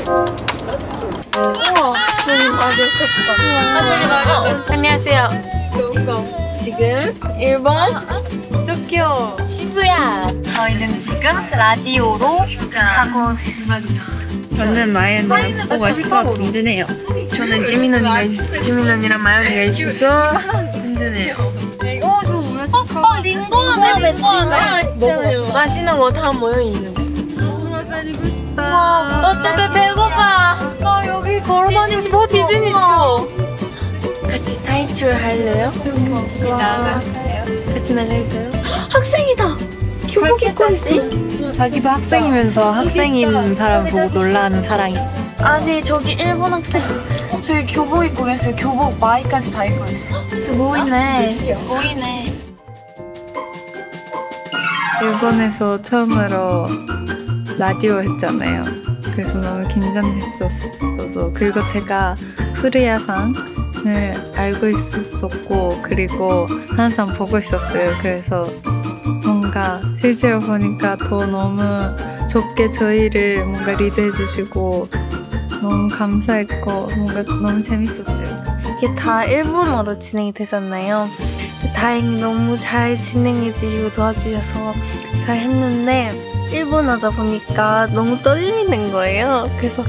우와, 저기 마리오 켰다. 저기 마리오. 안녕하세요. 지금 일본 도쿄 시부야. 저희는 지금 라디오로 가고 있습니다. 저는 마연이랑 보고 있어서 든든해요. 저는 지민 언니랑 마연이가 있어서 든든해요. 저 뭐야? 링고하면 링고하면 맛있는 거 다 모여 있는데. 돌아다니고 싶다. 와, 어떻게 배고파? 나 여기 걸어다니고 싶어. 디즈니 있어. 같이 탈출할래요? 같이 나갈까요? 같이 나갈까요? 학생이다. 교복 입고 있어. 자기도 학생이면서 학생인 사람 보고 놀라는 사랑이. 아니 저기 일본 학생. 저기 교복 입고 계세요. 교복 마이까지 다 입고 있어. 보이네. 보이네. 일본에서 처음으로 라디오 했잖아요. 그래서 너무 긴장했었어. 그리고 제가 후르야상을 알고 있었고, 그리고 항상 보고 있었어요. 그래서 뭔가 실제로 보니까 더 너무 좋게 저희를 뭔가 리드해 주시고 너무 감사했고 뭔가 너무 재밌었어요. 이게 다 일본어로 진행이 되잖아요. 다행히 너무 잘 진행해 주시고 도와주셔서 잘 했는데 일본어다 보니까 너무 떨리는 거예요. 그래서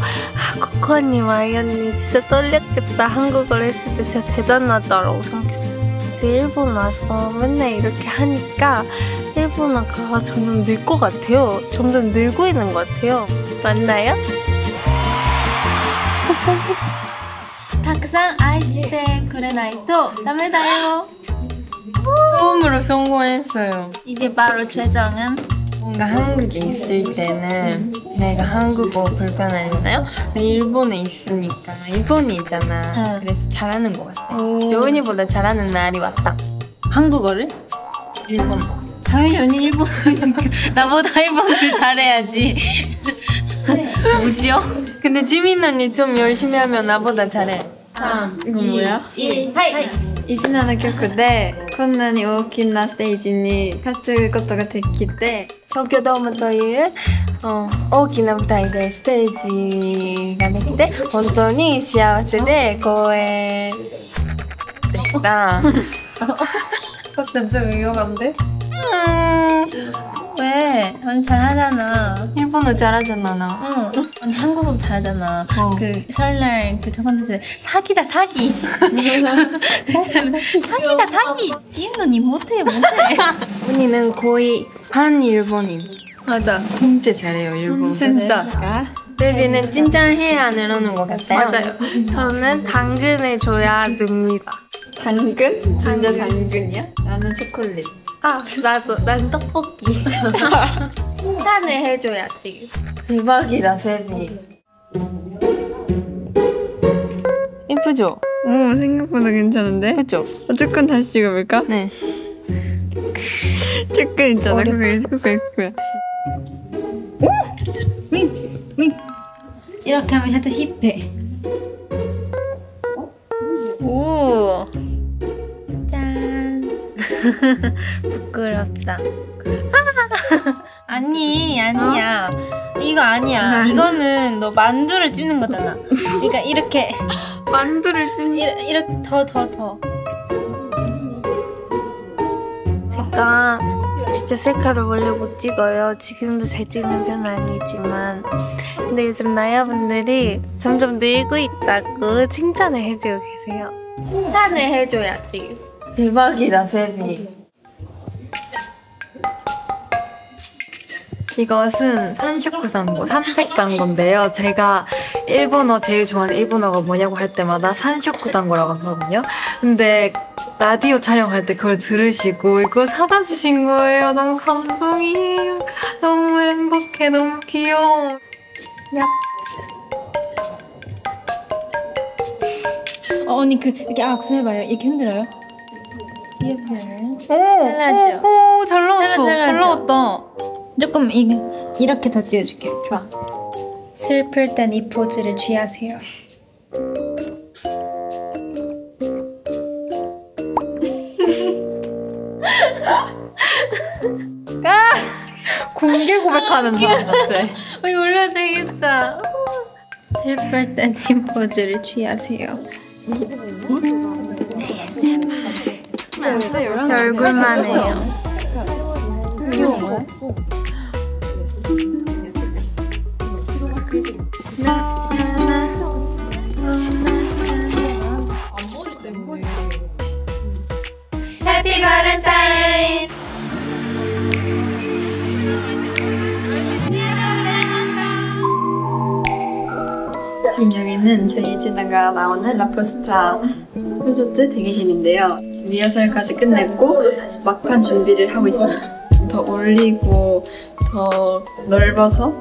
코코언니, 마이언니 진짜 떨렸겠다. 한국어를 했을 때 진짜 대단하다라고 생각했어요. 이제 일본 와서 맨날 이렇게 하니까 일본어가 점점 늘 것 같아요. 점점 늘고 있는 것 같아요. 맞나요? 감사합니다. たくさん愛してくれないとダメだよ. 처음으로 성공했어요. 이게 바로 최정은. 뭔가 한국에 있을 때는 내가 한국어 불편하잖아요. 근데 일본에 있으니까 일본이 있잖아. 그래서 잘하는 것 같아. 조은이보다 잘하는 날이 왔다. 한국어를? 일본. 당연히 일본. 나보다 일본어를 잘해야지. 뭐지요? 근데 지민 언니 좀 열심히 하면 나보다 잘해. 이거 뭐야? 17曲でこんなに大きなステージに立つことができて、東京ドームという大きな舞台でステージができて本当に幸せで光栄でした。 그것도 좀 위험한데? 왜? 언니 잘하잖아. 일본어 잘하잖아 나. 응. 언니 한국어도 잘하잖아. 그 설날 그 콘텐츠 사기다 사기. 사기다 사기. 지인 언니 못해. 언니는 거의 반 일본인. 맞아. 진짜 잘해요 일본. 진짜. 데뷔는 진짜 해야 늘어는 것 같아요. 맞아요. 저는 당근을 줘야 늡니다. 당근? 진짜 당근이야? 나는 초콜릿. 아 나도 난 떡볶이. 칭찬을 해줘야지. 대박이다 세비. 예쁘죠? 오, 생각보다 괜찮은데? 그쵸? 조금 다시 찍어볼까? 네. 조금 있잖아. 그거. 오! 윙! 이렇게 하면 살짝 힙해. 오. 짠. 부끄럽다. 아니야. 이거 아니야. 이거는 너 만두를 찝는 거잖아. 그러니까 이렇게 만두를 찜. 이렇게 더. 제가 진짜 셀카를 원래 못 찍어요. 지금도 잘 찍는 편은 아니지만 근데 요즘 나야분들이 점점 늘고 있다고 칭찬을 해주고 계세요. 칭찬을 해줘야지. 대박이다 세비. 이것은 산쇼쿠 단고, 삼색 단고인데요. 제가 일본어 제일 좋아하는 일본어가 뭐냐고 할 때마다 산쇼쿠 단고라고 하거든요. 근데 라디오 촬영할 때 그걸 들으시고 이걸 사다 주신 거예요. 너무 감동이에요. 너무 행복해. 너무 귀여워. 야. 언니 이렇게 악수해봐요. 이렇게 흔들어요. 이렇게 해요. 오, 잘 나왔어. 잘 나왔다. 조금 이렇게 더 찍어줄게요. 좋아. 슬플 땐 이 포즈를 취하세요. 공개 고백하는 사람 같아. 이거 올려도 되겠다. 슬플 땐 이 포즈를 취하세요. 제 얼굴만 해요. 해피 발렌타인. 여기는 저희 지나가 나오는 라포스타 콘서트 대기실인데요. 지금 리허설까지 끝냈고 막판 준비를 하고 있습니다. 더 올리고 더 넓어서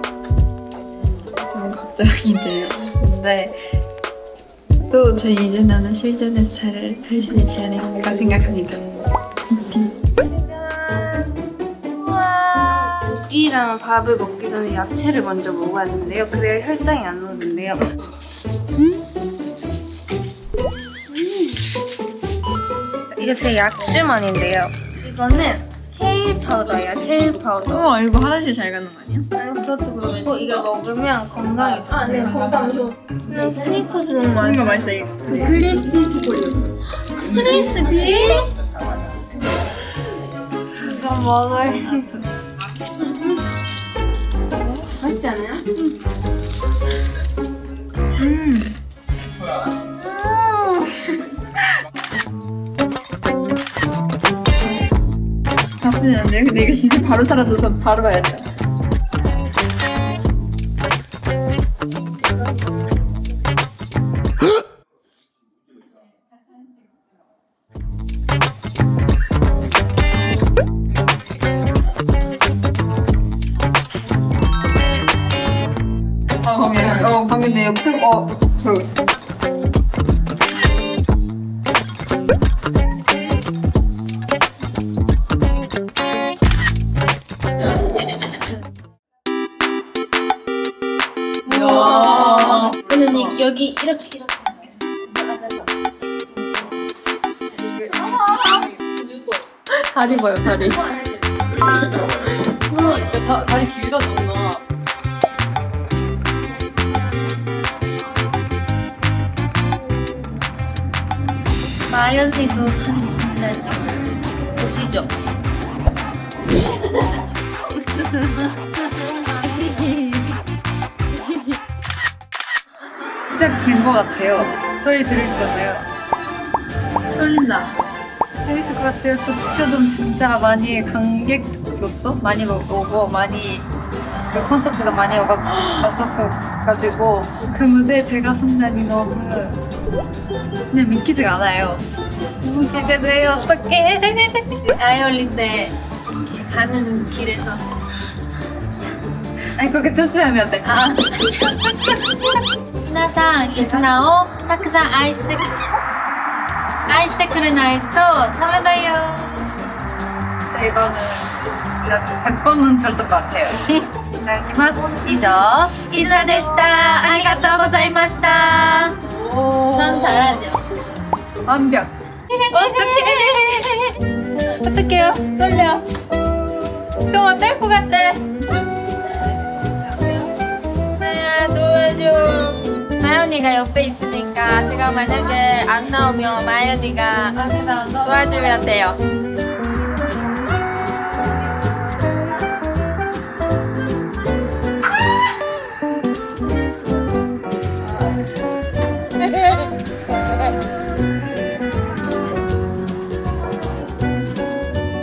좀 걱정이 돼요. 근데 또 저희 이진아는 실전에서 잘 할 수 있지 않을까 생각합니다. 고기랑 밥을 먹기 전에 야채를 먼저 먹어야 되는데요. 그래야 혈당이 안 오는데요. 이거 제 약주머니인데요. 이거는 케일 파우더예요. 케일 파우더. 우와, 이거 화장실 잘 가는 거 아니야? 아니, 그것도 그렇고 이걸 먹으면 건강에 좋대요. 그냥 스니커즈 너무 맛있어. 이거 맛있어. 이거. 그 크리스피 초콜릿. 크리스피? 이거 먹어야 맛있지 않아요? 나쁘지 않네요. 근데 이거 진짜 바로 사라져서 바로 봐야 돼요. 방금 내 옆에 그러고 있어. 언니 여기 이렇게 다리 봐요, 다리. 다리 길다잖아. 마이 언니도 사진 진짜 잘 찍어요. 보시죠. 진짜 긴 것 같아요. 소리 들을 줄 알아요. 떨린다. 재밌을 것 같아요. 저 도쿄돔 진짜 많이 관객으로서 많이 오고 많이 그 콘서트도 많이 왔었어가지고 그 무대 제가 선다니 너무 그냥 믿기지가 않아요. 너무 기대돼요. 어떡해. 아이 올릴 때 가는 길에서 아니 그렇게 천천히 하면 안 돼. 미나상 이즈나오 타쿠산愛してくれないとダメだよ. 진짜 이거는 진짜 100번은 들었던 것 같아요. 기다리마스. 이죠. 이즈나でした. 아리가또 고자이마시타. 전 잘하죠. 완벽. 어떡해요? 떨려. 병원 뗄 것 같아. 나야 도와줘. 마연이가 옆에 있으니까 제가 만약에 안 나오면 마연이가 도와주면 돼요.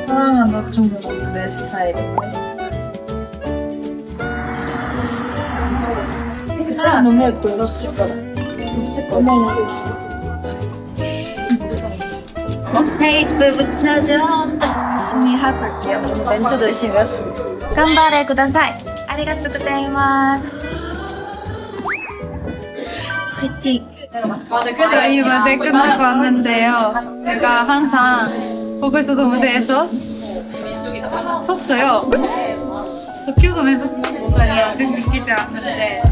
사랑은 너 정도 내 스타일이야. 사랑 너무 예뻐요. 없을 거라. 없을 거라. 테이프 붙여줘. 열심히 하고 올게요. 멘트도 열심히 외웠습니다. 간바레 구다사이. 아리가또 고자이마스. 화이팅. 맞아, 저희 무대 끝나고 왔는데요. 제가 항상 보고서도 무대에서 섰어요. 도쿄돔에서 뭔가 아직 믿기지 않는데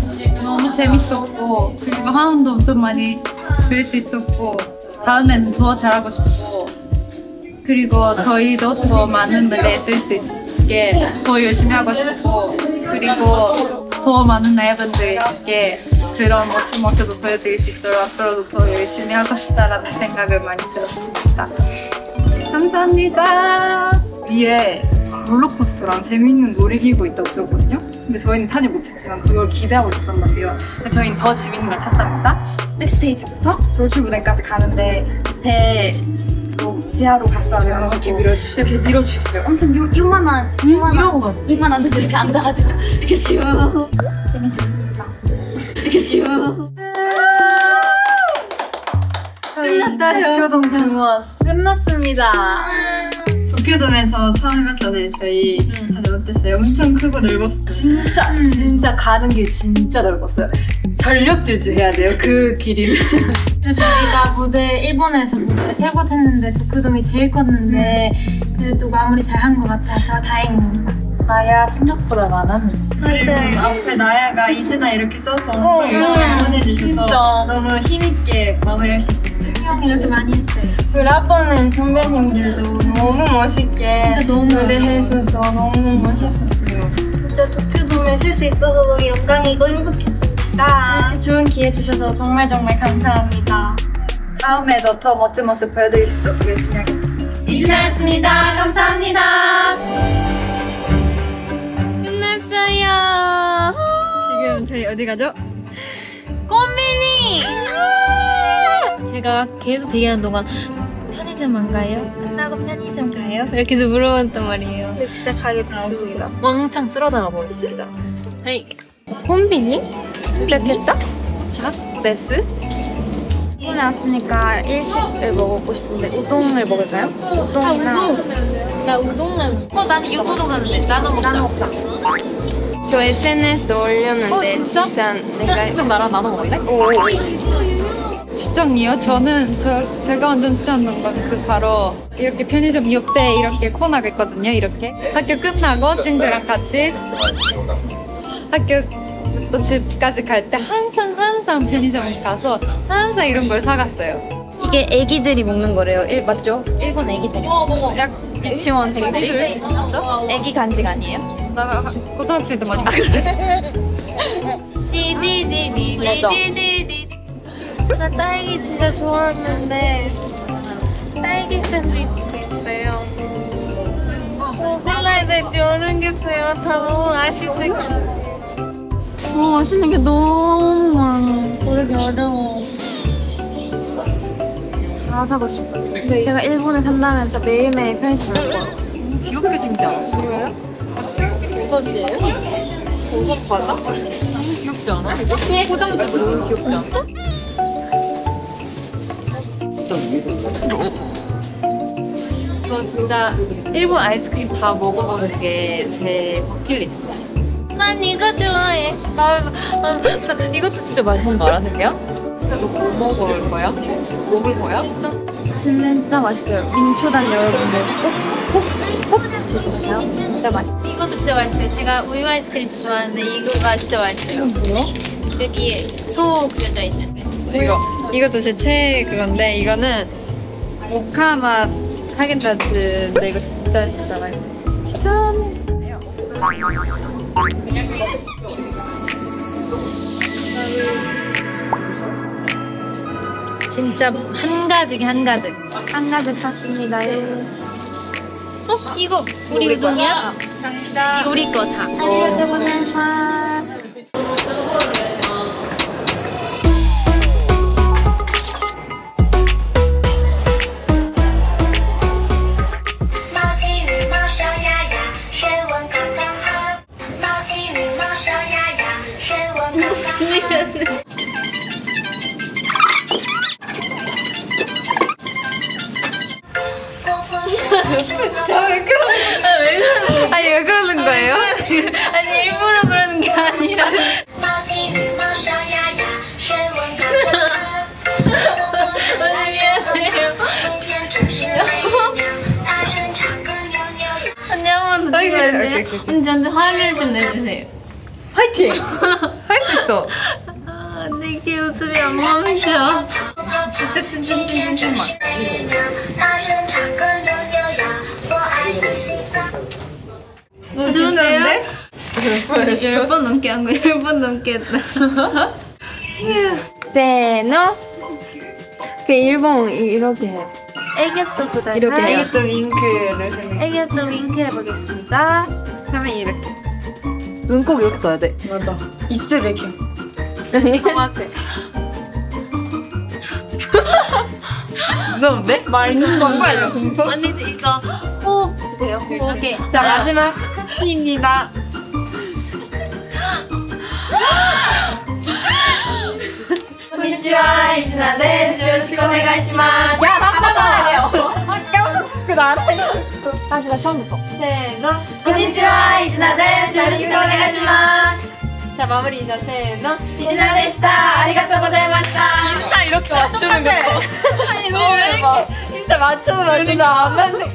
너무 재밌었고 그리고 하음도 엄청 많이 들을 수 있었고 다음엔 더 잘하고 싶고 그리고 저희도 더 많은 무대에 쓸 수 있게 더 열심히 하고 싶고 그리고 더 많은 라이브들에게 그런 멋진 모습을 보여드릴 수 있도록 앞으로도 더 열심히 하고 싶다라는 생각을 많이 들었습니다. 감사합니다. 위에 롤러코스터랑 재밌는 놀이기구 있다고 들었거든요. 근데 저희는 타지 못했지만 그걸 기대하고 있었단 말이에요. 근데 저희는 더 재밌는 걸 탔답니다. 백스테이지부터 돌출 무대까지 가는데 밑에 지하로 갔어요. 이렇게 밀어주셨어요. 이렇게 밀어주셨어요. 엄청 이만한 이러고 갔어요. 이만한 데서 이렇게 앉아가지고 이렇게 슈 재밌었습니다. 이렇게 슈 끝났다요. 교정 정원 끝났습니다. 도쿄돔에서 처음 해봤잖아요. 저희 다들 어땠어요? 엄청 크고 넓었어요. 진짜 가는 길 진짜 넓었어요. 전력 질주해야 돼요. 그 길이는. 그리고 저희가 일본에서 무대를 3곳 했는데 도쿄돔이 제일 컸는데 그래도 마무리 잘 한 것 같아서 다행입니다. 나야 생각보다 많았는데. 맞아요. 앞에 나야가 이세다 이렇게 써서 엄청 열심히 응원해주셔서 진짜. 너무 힘있게 마무리할 수 있었어요. 형 이렇게 많이 했어요. 브라보는 선배님들도 너무 멋있게 진짜 너무 무대 해주셔서 너무 멋있었어요. 진짜 도쿄돔에 쓸 수 있어서 너무 영광이고 행복했습니다. 이렇게 좋은 기회 주셔서 정말 감사합니다. 다음에도 더 멋진 모습 보여드릴 수 있도록 열심히 하겠습니다. 이진아였습니다. 감사합니다. 끝났어요. 지금 저희 어디 가죠? 꽃미니! 제가 계속 대기하는 동안 편의점 안 가요? 끝나고 편의점 가요? 이렇게 해서 물어봤단 말이에요. 근데 진짜 가게 됐습니다. 왕창 쓸어다가 버렸습니다. 콤비니? 시작했다? 자, 네스. 일본에 왔으니까 일식을 먹고 싶은데 우동을 먹을까요? 우동이나 나 우동라면. 나는 육우동 사는데. 나눠 먹자. 저 SNS도 올렸는데 진짜? 내가 나랑 나눠 먹을래? 추천이요? 제가 완전 추천한 건 그 바로 이렇게 편의점 옆에 이렇게 코너가 있거든요. 이렇게 학교 끝나고 친구랑 같이 학교 또 집까지 갈 때 항상 편의점에 가서 항상 이런 걸 사갔어요. 이게 애기들이 먹는 거래요. 맞죠? 일본 애기들이. 유치원생들이. 진짜? 애기 간식 아니에요? 나 고등학생도 많이 먹었는데. 디디디디디디디디. 나 딸기 진짜 좋아하는데 딸기 샌드위치가 있어요. 뭐 골라야 될지 모르겠어요. 다 너무 맛있을 것 같아요. 맛있는 게 너무 많아. 고르기 어려워. 다 사고 싶어요. 근데 제가 일본에 산다면 진짜 매일매일 편의점 갈 거예요. 귀엽게 생기지 않았어? 그래요? 버섯이에요? 버섯 과자? 너무 귀엽지 않아? 포장지도 너무 귀엽지 않아? 저 진짜 일본 아이스크림 다 먹어보는 게 제 버킷리스트. 난 이거 좋아해. 나 이것도 진짜 맛있는 거 알아, 새끼야? 너뭐 먹을 거야? 먹을 거야? 진짜 맛있어요. 민초단 여러분들 꼭 드셔보세요. 진짜 맛있어요. 이것도 진짜 맛있어요. 제가 우유 아이스크림 진짜 좋아하는데 이거가 진짜 맛있어요. 뭐야? 여기에 소 그려져 있는. 이것도 제 최애 그건데 이거는 모카 맛 하겐다즈인데 이거 진짜 맛있어요. 추천. 진짜 한가득이 한가득. 한가득 샀습니다. 이거 우리 우동이야? 갑시다. 이거 우리 거 다. 아리가또 고자이마스. 진짜 왜 그러는? 아니 왜 그러는 거예요? 아니 일부러 그러는 게 아니라. 언니 한 번 더 찍어야 오케이. 돼요? 언니 저한테 화를 좀 내주세요. 화이팅! 할 수 있어. 아, 내게 웃음이 안 멈춰. 진짜 찐찐찐찐찐만. 좋은데요? 진짜 몇 번했어? 10번 넘게 한 거 10번 넘게 했다. 세노. 그 일본 이렇게 해. 애교도 구다사이. 이렇게 해요. 애교도 윙크를. 애교도 윙크 해보겠습니다. 하면 이렇게. 눈 꼭 이렇게 떠야 돼. 맞아. 입술 이렇게. 정확해. 무서운데? 말는 정말요. 언니 이거 호흡 주세요. 호흡. 오케이. 자, 마지막 입니다. konnichiwa, 이즈나です. よろしくお願いします. 야, 나빠져야 돼요. 다시 처음부터. 세노. konnichiwa, 이즈나です. よろしくお願いします. 자, 마무리 인사. 세노. イズナでした. ありがとうございました. 인사 이렇게 맞추는 거죠? 아니, 왜 이렇게. 진짜 맞춰도 안 맞네.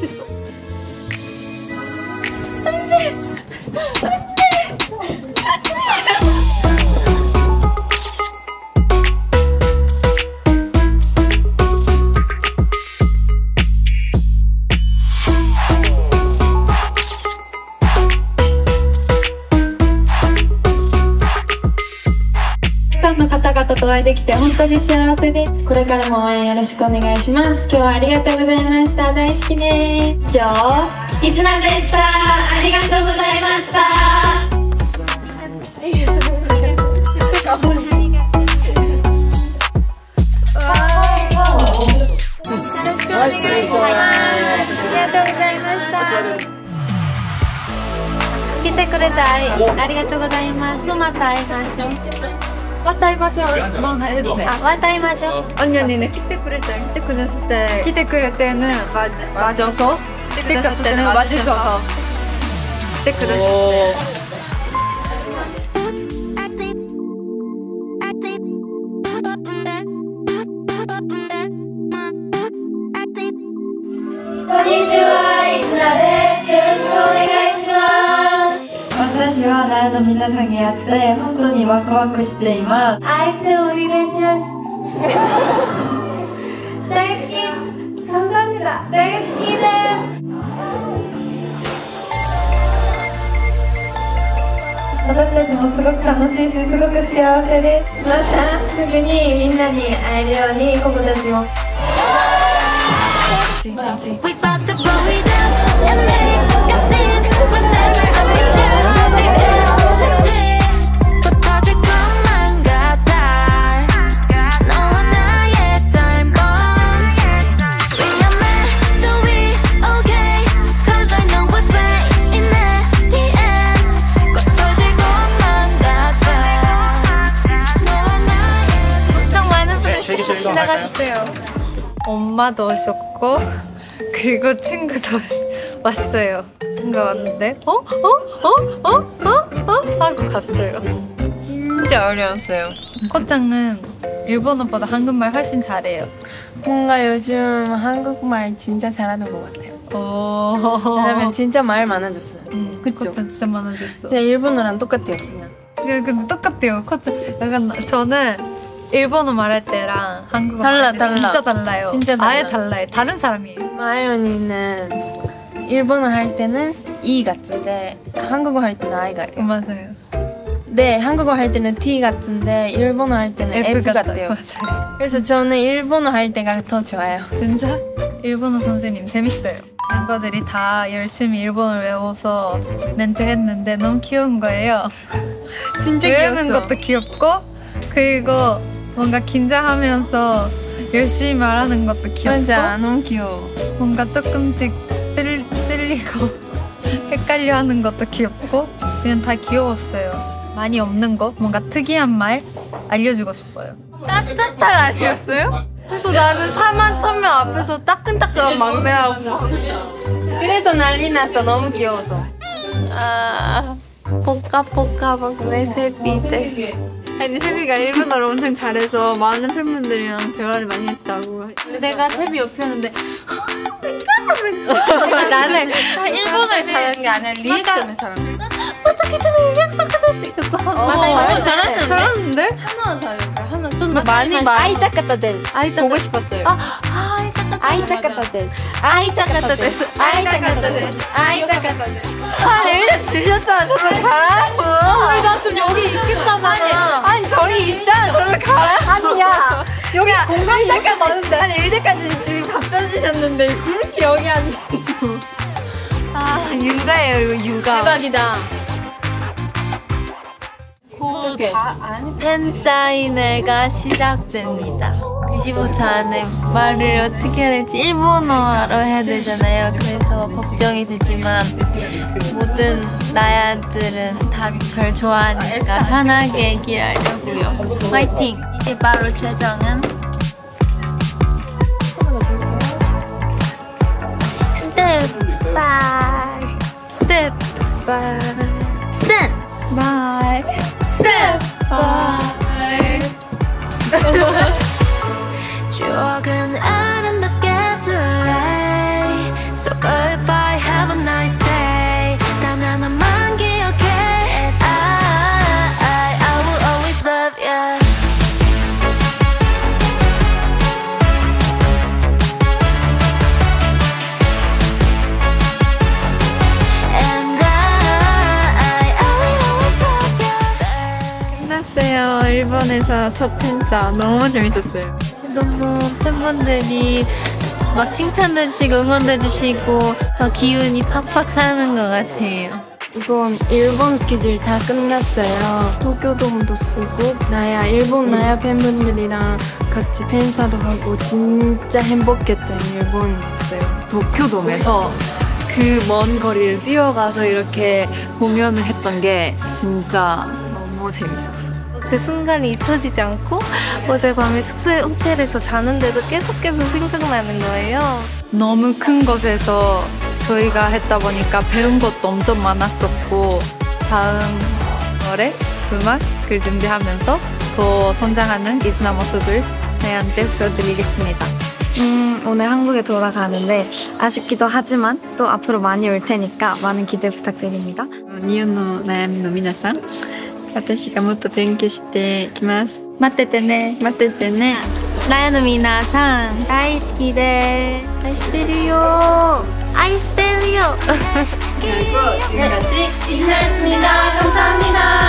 たくさんの方々とお会いできて本当に幸せです。これからも応援よろしくお願いします。今日はありがとうございました。大好きです。以上、イズナでした。ありがとうございました。来てくれてありがとうございます。また会いましょう。 왔다 마셔. 막 해도 돼. 아, 왔다会いましょう. 언니 언니네 키테 그릴 때는 맞아서 키테 그릴 때는 맞으셔서 키테 그릴 때. konnichiwa, イズナです。よろしくお願いします。私はライブの皆さんに会って本当にワクワクしています。相手をお願いします。大好き。감사합니다。大好きです。私たちもすごく楽しいし、すごく幸せです。またすぐにみんなに会えるようにここたちも。We about to blow it up and make a scene whenever I'm with you. Baby, that's it. 또 터질 것만 같아. 너와 나의 time bomb. 위험해, do we okay? 'Cause I know what's waiting at the end. 꼭 터질 것만 같아. 너와 나의 엄청 많은 분들이 지나가셨어요. 엄마도 오셨고 그리고 친구도 왔어요. 친구가 왔는데 하고 갔어요. 진짜 어려웠어요. 코짱은 일본어보다 한국말 훨씬 잘해요. 뭔가 요즘 한국말 진짜 잘하는 것 같아요. 왜냐면 오. 진짜 말 많아졌어요. 그쵸? 코짱 진짜 많아졌어. 제 일본어랑 똑같아요, 그냥. 근데 똑같아요. 코짱 약간 저는 일본어 말할 때랑 한국어 달라, 말할 때 달라. 진짜 달라요. 진짜 달라. 아예 달라요. 다른 사람이에요. 마이 언니는 일본어 할 때는 E 같은데 한국어 할 때는 I 같아요. 맞아요. 네, 한국어 할 때는 T 같은데 일본어 할 때는 F 같아요. 맞아요. 그래서 저는 일본어 할 때가 더 좋아요. 진짜? 일본어 선생님 재밌어요. 멤버들이 다 열심히 일본어를 외워서 멘트를 했는데 너무 귀여운 거예요. 진짜 외우는 귀여웠어. 것도 귀엽고 그리고 뭔가 긴장하면서 열심히 말하는 것도 귀엽고 맞아, 너무 귀여워. 뭔가 조금씩 틀리고 헷갈려 하는 것도 귀엽고 그냥 다 귀여웠어요. 많이 없는 거 뭔가 특이한 말 알려주고 싶어요. 따뜻한 아니었어요? 그래서 나는 4만 1000명 앞에서 따끈따끈한 막내하고 그래서 난리 났어, 너무 귀여워서. 아 포카포카 막내 세비 데스. 아니 세비가 일본어를 엄청 잘해서 많은 팬분들이랑 대화를 많이 했다고. 내가 세비 옆이었는데 나는 일본어를 잘하는 게 아니라 리액션을 잘하는 거야. 어떻게 되는 약속하듯이 그거 하고 잘하는데? 잘하는데? 하나만 잘했어요. 하나 좀 더 많이 아이타카타 데스. 보고 싶었어요. 아이타카타 데스. 아이타카타 데스. 아이타카타 데스. 아이타카타 데스. 아, 내일 주셨잖아. 정말 잘하고. 나 좀 여기 있겠다잖아. 아니 저희 여기 있잖아. 저를 가라. 아니야. 여기 공간자까지 많은데. 아니 의자까지 지금 갖다 주셨는데 굳이 여기 앉아. 아 육아예요 이거 육아. 대박이다. 팬 사인회가 시작됩니다. 25초 안에 말을 어떻게 해야 될지 일본어로 해야 되잖아요. 그래서 걱정이 되지만 모든 나야들은 다 절 좋아하니까 편하게 얘기하려고요. 화이팅! 이게 바로 최정은 스텝 바이 스텝 바이 스텝 바이 스텝 바이 추억은 아름답게 줄래 So goodbye, have a nice day 단 하나만 기억해 I will always love you And I will always love you 끝났어요. 일본에서 첫 팬싸 너무 재밌었어요. 너무 팬분들이 막 칭찬해주시고 응원해주시고 더 기운이 팍팍 사는 것 같아요. 이번 일본 스케줄 다 끝났어요. 도쿄돔도 쓰고 일본 나야 팬분들이랑 같이 팬사도 하고 진짜 행복했던 일본이었어요. 도쿄돔에서 그 먼 거리를 뛰어가서 이렇게 공연을 했던 게 진짜 너무 재밌었어요. 그 순간이 잊혀지지 않고 어젯밤에 숙소에 호텔에서 자는데도 계속 생각나는 거예요. 너무 큰 곳에서 저희가 했다 보니까 배운 것도 엄청 많았었고 다음 월에 음악을 준비하면서 더 성장하는 이즈나 모습을 저희한테 보여드리겠습니다. 오늘 한국에 돌아가는데 아쉽기도 하지만 또 앞으로 많이 올 테니까 많은 기대 부탁드립니다. 日本の悩みの皆さん、私がもっと勉強してきます。待っててね。待っててね。 나야의 미나상大好きです 愛してるよ愛してるよ 그리고 지금까지 이즈나였습니다. 감사합니다.